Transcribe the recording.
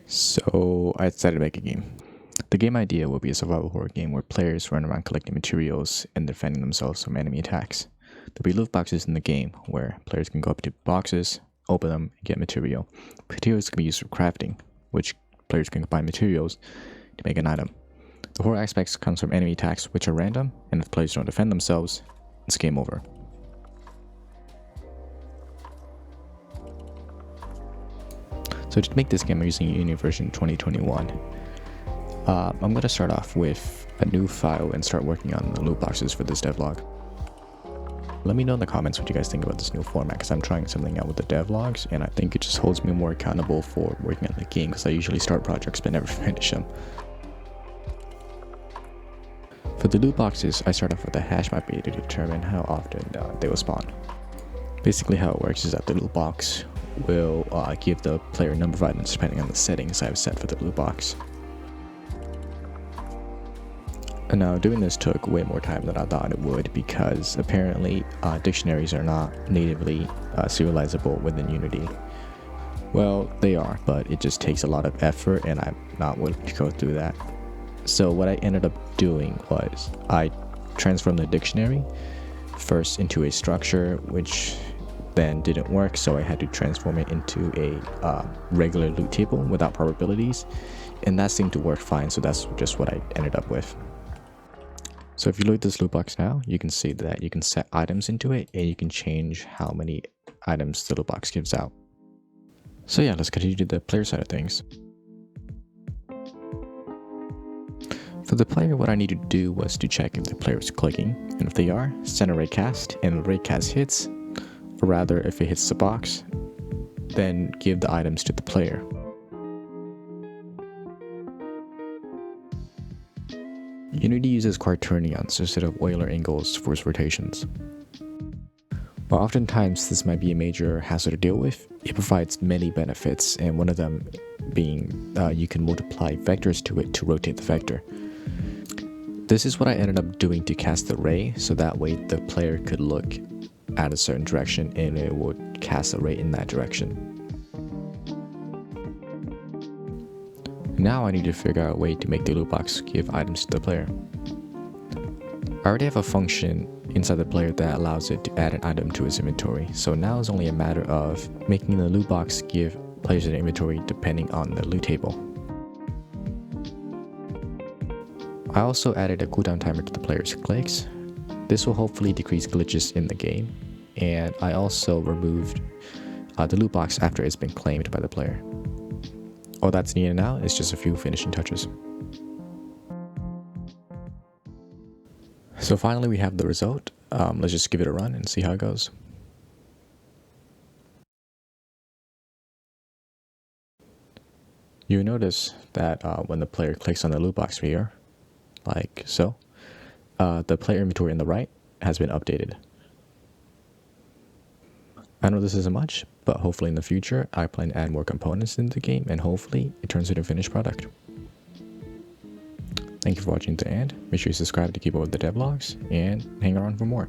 So I decided to make a game. The game idea will be a survival horror game where players run around collecting materials and defending themselves from enemy attacks. There'll be loot boxes in the game where players can go up to boxes, open them, and get material. Materials can be used for crafting, which players can combine materials to make an item. The horror aspects comes from enemy attacks, which are random, and if players don't defend themselves, it's game over. So to make this game, I'm using Unity version 2021. I'm going to start off with a new file and start working on the loot boxes for this devlog. Let me know in the comments what you guys think about this new format, because I'm trying something out with the devlogs, and I think it just holds me more accountable for working on the game, because I usually start projects but never finish them. For the loot boxes, I start off with a hash map to determine how often they will spawn. Basically how it works is that the loot box will give the player a number of items depending on the settings I've set for the loot box. And now doing this took way more time than I thought it would, because apparently dictionaries are not natively serializable within Unity. Well, they are, but it just takes a lot of effort and I'm not willing to go through that. So what I ended up doing was I transformed the dictionary first into a structure, which then didn't work, so I had to transform it into a regular loot table without probabilities, and that seemed to work fine, so that's just what I ended up with. So if you load this loot box now, you can see that you can set items into it and you can change how many items the loot box gives out. So yeah, let's continue to the player side of things. For the player, what I needed to do was to check if the player is clicking, and if they are, send a raycast, and if raycast hits, or rather if it hits the box, then give the items to the player. Unity uses quaternions instead of Euler angles for its rotations. While oftentimes this might be a major hassle to deal with, it provides many benefits, and one of them being you can multiply vectors to it to rotate the vector. This is what I ended up doing to cast the ray, so that way the player could look at a certain direction and it would cast a ray in that direction. Now I need to figure out a way to make the loot box give items to the player. I already have a function inside the player that allows it to add an item to its inventory, so now it's only a matter of making the loot box give players an inventory depending on the loot table. I also added a cooldown timer to the player's clicks. This will hopefully decrease glitches in the game, and I also removed the loot box after it's been claimed by the player. All that's needed now is just a few finishing touches. So finally we have the result. Let's just give it a run and see how it goes. You'll notice that when the player clicks on the loot box here, like so, the player inventory on the right has been updated. I know this isn't much, but hopefully in the future I plan to add more components into the game, and hopefully it turns into a finished product. Thank you for watching to the end. Make sure you subscribe to keep up with the devlogs, and hang around for more.